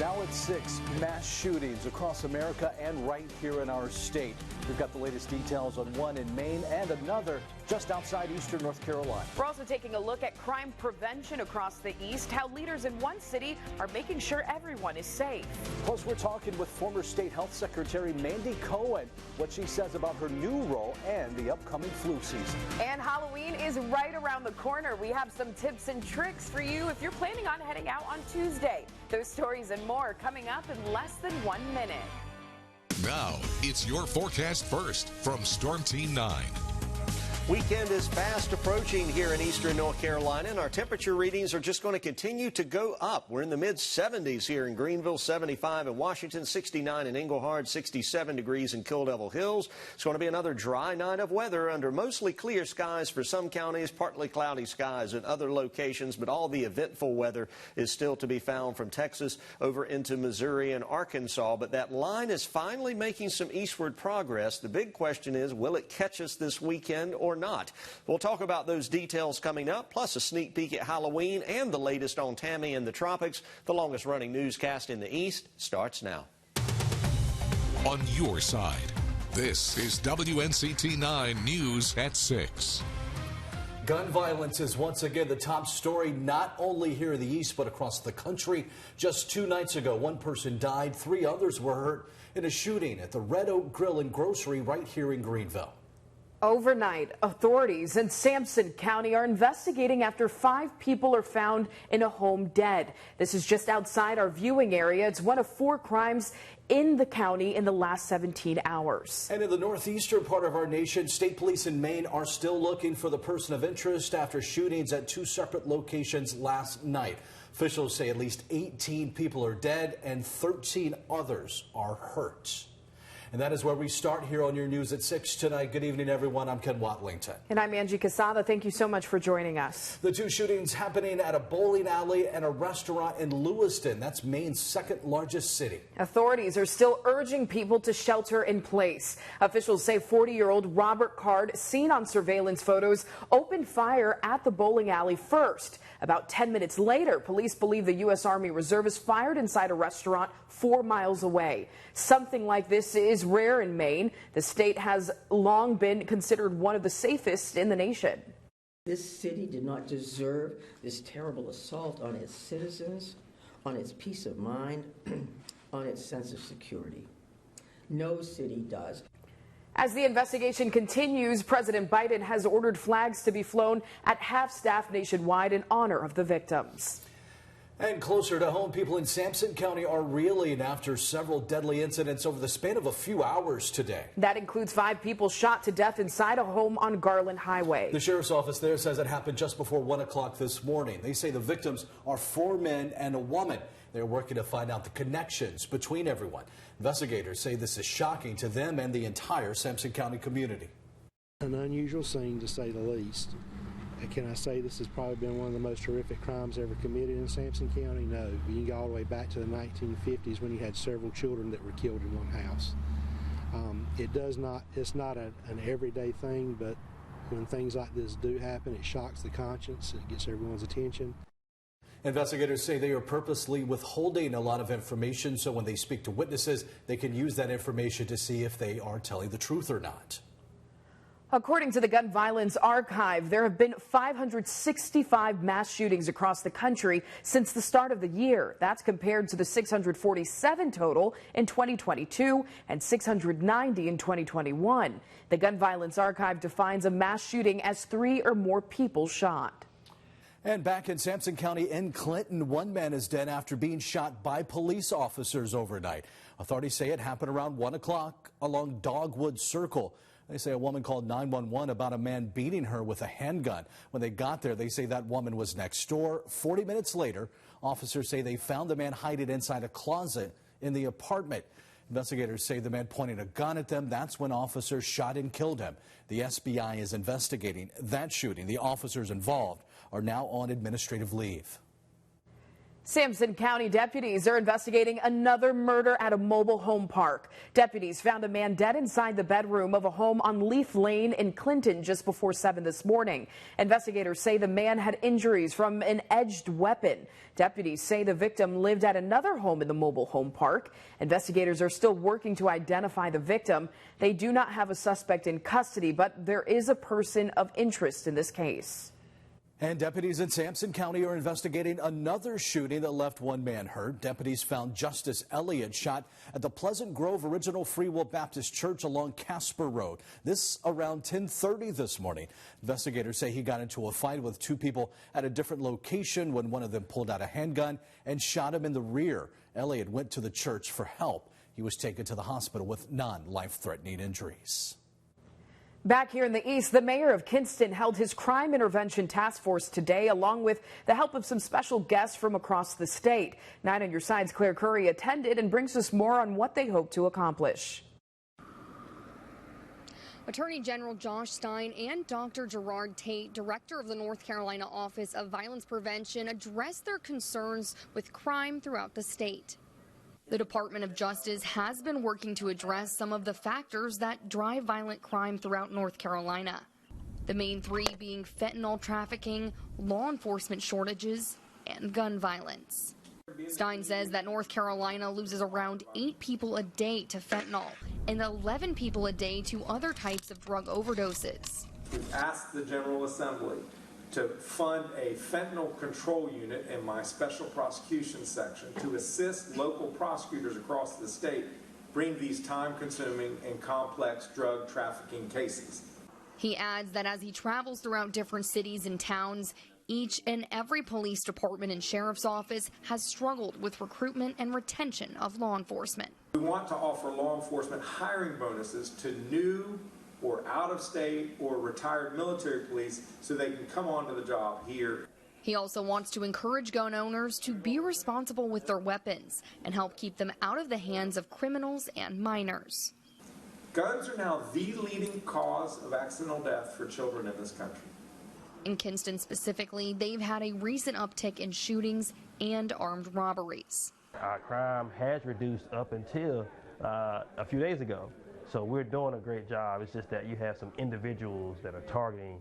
Now it's 6 mass shootings across America and right here in our state. We've got the latest details on one in Maine and another just outside eastern North Carolina. We're also taking a look at crime prevention across the East, how leaders in one city are making sure everyone is safe. Plus, we're talking with former State Health Secretary Mandy Cohen, what she says about her new role and the upcoming flu season. And Halloween is right around the corner. We have some tips and tricks for you if you're planning on heading out on Tuesday. Those stories and more coming up in less than 1 minute. Now, it's your forecast first from Storm Team 9. Weekend is fast approaching here in eastern North Carolina, and our temperature readings are just going to continue to go up. We're in the mid-70s here in Greenville, 75 in Washington, 69 in Englehart, 67 degrees in Kill Devil Hills. It's going to be another dry night of weather under mostly clear skies for some counties, partly cloudy skies in other locations, but all the eventful weather is still to be found from Texas over into Missouri and Arkansas. But that line is finally making some eastward progress. The big question is, will it catch us this weekend or not? We'll talk about those details coming up, plus a sneak peek at Halloween and the latest on Tammy and the tropics. The longest running newscast in the East starts now. On your side, this is WNCT 9 News at 6. Gun violence is once again the top story, not only here in the East, but across the country. Just 2 nights ago, one person died, 3 others were hurt in a shooting at the Red Oak Grill and Grocery right here in Greenville. Overnight, authorities in Sampson County are investigating after 5 people are found in a home dead. This is just outside our viewing area. It's one of 4 crimes in the county in the last 17 hours. And in the northeastern part of our nation, state police in Maine are still looking for the person of interest after shootings at 2 separate locations last night. Officials say at least 18 people are dead and 13 others are hurt. And that is where we start here on your News at 6 tonight. Good evening, everyone. I'm Ken Watlington. And I'm Angie Casada. Thank you so much for joining us. The 2 shootings happening at a bowling alley and a restaurant in Lewiston. That's Maine's second largest city. Authorities are still urging people to shelter in place. Officials say 40-year-old Robert Card, seen on surveillance photos, opened fire at the bowling alley first. About 10 minutes later, police believe the U.S. Army reservist fired inside a restaurant 4 miles away. Something like this is rare in Maine. The state has long been considered one of the safest in the nation. This city did not deserve this terrible assault on its citizens, on its peace of mind, on its sense of security. No city does. As the investigation continues, President Biden has ordered flags to be flown at half-staff nationwide in honor of the victims. And closer to home, people in Sampson County are reeling after several deadly incidents over the span of a few hours today. That includes 5 people shot to death inside a home on Garland Highway. The sheriff's office there says it happened just before 1 o'clock this morning. They say the victims are 4 men and a woman. They're working to find out the connections between everyone. Investigators say this is shocking to them and the entire Sampson County community. An unusual scene, to say the least. Can I say this has probably been one of the most horrific crimes ever committed in Sampson County? No. You can go all the way back to the 1950s when you had several children that were killed in one house. It's not an everyday thing, but when things like this do happen, it shocks the conscience, it gets everyone's attention. Investigators say they are purposely withholding a lot of information so when they speak to witnesses, they can use that information to see if they are telling the truth or not. According to the Gun Violence Archive, there have been 565 mass shootings across the country since the start of the year. That's compared to the 647 total in 2022 and 690 in 2021. The Gun Violence Archive defines a mass shooting as 3 or more people shot. And back in Sampson County in Clinton, 1 man is dead after being shot by police officers overnight. Authorities say it happened around 1 o'clock along Dogwood Circle. They say a woman called 911 about a man beating her with a handgun. When they got there, they say that woman was next door. 40 minutes later, officers say they found the man hiding inside a closet in the apartment. Investigators say the man pointed a gun at them. That's when officers shot and killed him. The SBI is investigating that shooting. The officers involved are now on administrative leave. Sampson County deputies are investigating another murder at a mobile home park. Deputies found a man dead inside the bedroom of a home on Leaf Lane in Clinton just before 7 this morning. Investigators say the man had injuries from an edged weapon. Deputies say the victim lived at another home in the mobile home park. Investigators are still working to identify the victim. They do not have a suspect in custody, but there is a person of interest in this case. And deputies in Sampson County are investigating another shooting that left one man hurt. Deputies found Justice Elliott shot at the Pleasant Grove Original Free Will Baptist Church along Casper Road. This around 10:30 this morning. Investigators say he got into a fight with two people at a different location when one of them pulled out a handgun and shot him in the rear. Elliott went to the church for help. He was taken to the hospital with non-life-threatening injuries. Back here in the east, the mayor of Kinston held his crime intervention task force today, along with the help of some special guests from across the state. 9 on Your Side's Claire Curry attended and brings us more on what they hope to accomplish. Attorney General Josh Stein and Dr. Gerard Tate, director of the North Carolina Office of Violence Prevention, addressed their concerns with crime throughout the state. The Department of Justice has been working to address some of the factors that drive violent crime throughout North Carolina. The main three being fentanyl trafficking, law enforcement shortages, and gun violence. Stein says that North Carolina loses around 8 people a day to fentanyl and 11 people a day to other types of drug overdoses. We've asked the General Assembly to fund a fentanyl control unit in my special prosecution section to assist local prosecutors across the state bring these time-consuming and complex drug trafficking cases. He adds that as he travels throughout different cities and towns, each and every police department and sheriff's office has struggled with recruitment and retention of law enforcement. We want to offer law enforcement hiring bonuses to new or out-of-state or retired military police so they can come onto the job here. He also wants to encourage gun owners to be responsible with their weapons and help keep them out of the hands of criminals and minors. Guns are now the leading cause of accidental death for children in this country. In Kinston specifically, they've had a recent uptick in shootings and armed robberies. Our crime has reduced up until a few days ago. So we're doing a great job. It's just that you have some individuals that are targeting,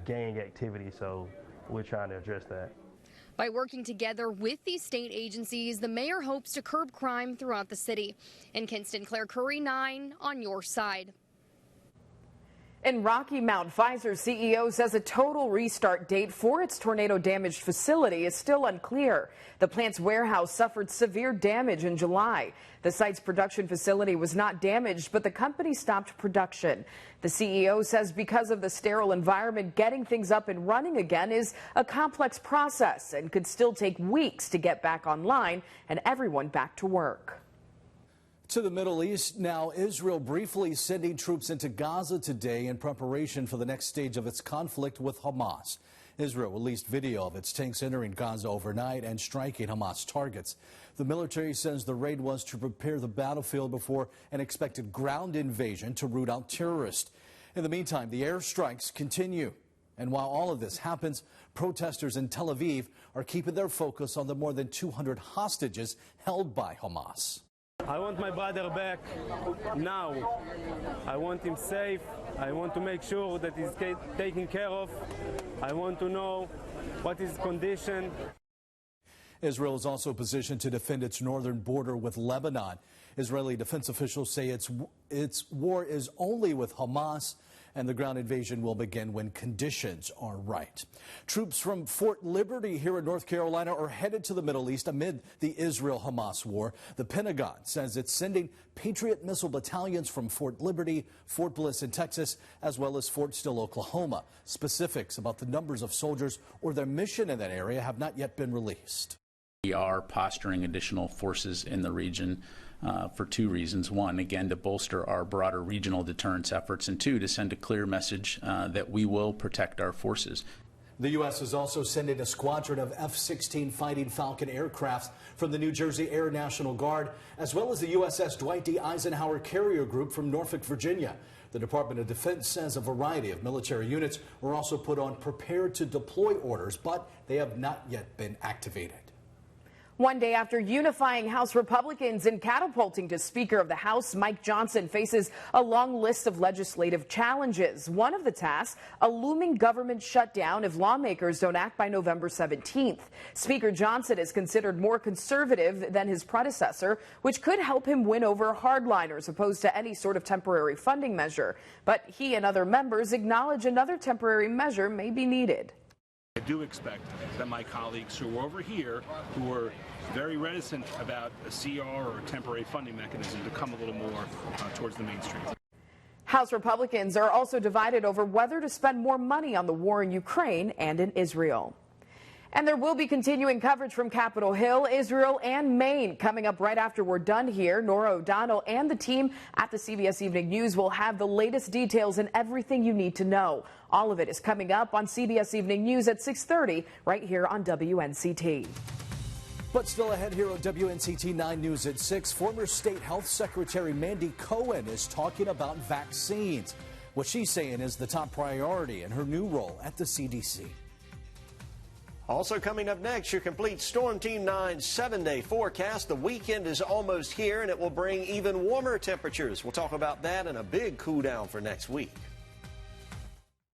gang activity. So we're trying to address that. By working together with these state agencies, the mayor hopes to curb crime throughout the city. In Kinston, Claire Curry, 9 on Your Side. In Rocky Mount, Pfizer's CEO says a total restart date for its tornado-damaged facility is still unclear. The plant's warehouse suffered severe damage in July. The site's production facility was not damaged, but the company stopped production. The CEO says because of the sterile environment, getting things up and running again is a complex process and could still take weeks to get back online and everyone back to work. To the Middle East now, Israel briefly sending troops into Gaza today in preparation for the next stage of its conflict with Hamas. Israel released video of its tanks entering Gaza overnight and striking Hamas targets. The military says the raid was to prepare the battlefield before an expected ground invasion to root out terrorists. In the meantime, the airstrikes continue. And while all of this happens, protesters in Tel Aviv are keeping their focus on the more than 200 hostages held by Hamas. I want my brother back now. I want him safe. I want to make sure that he's taken care of. I want to know what his condition. Israel is also positioned to defend its northern border with Lebanon. Israeli defense officials say its war is only with Hamas, and the ground invasion will begin when conditions are right. Troops from Fort Liberty here in North Carolina are headed to the Middle East amid the Israel-Hamas war. The Pentagon says it's sending Patriot missile battalions from Fort Liberty, Fort Bliss in Texas, as well as Fort Still, Oklahoma. Specifics about the numbers of soldiers or their mission in that area have not yet been released. We are posturing additional forces in the region for 2 reasons. 1, again, to bolster our broader regional deterrence efforts, and 2, to send a clear message that we will protect our forces. The U.S. is also sending a squadron of F-16 Fighting Falcon aircrafts from the New Jersey Air National Guard, as well as the USS Dwight D. Eisenhower Carrier Group from Norfolk, Virginia. The Department of Defense says a variety of military units were also put on prepared to deploy orders, but they have not yet been activated. One day after unifying House Republicans and catapulting to Speaker of the House, Mike Johnson faces a long list of legislative challenges. One of the tasks, a looming government shutdown if lawmakers don't act by November 17th. Speaker Johnson is considered more conservative than his predecessor, which could help him win over hardliners opposed to any sort of temporary funding measure. But he and other members acknowledge another temporary measure may be needed. I do expect that my colleagues who are over here, who are very reticent about a CR or a temporary funding mechanism, to come a little more towards the mainstream. House Republicans are also divided over whether to spend more money on the war in Ukraine and in Israel. And there will be continuing coverage from Capitol Hill, Israel, and Maine. Coming up right after we're done here, Nora O'Donnell and the team at the CBS Evening News will have the latest details and everything you need to know. All of it is coming up on CBS Evening News at 6:30 right here on WNCT. But still ahead here on WNCT 9 News at 6, former State Health Secretary Mandy Cohen is talking about vaccines. What she's saying is the top priority in her new role at the CDC. Also coming up next, your complete Storm Team 9 7-day forecast. The weekend is almost here, and it will bring even warmer temperatures. We'll talk about that and a big cool down for next week.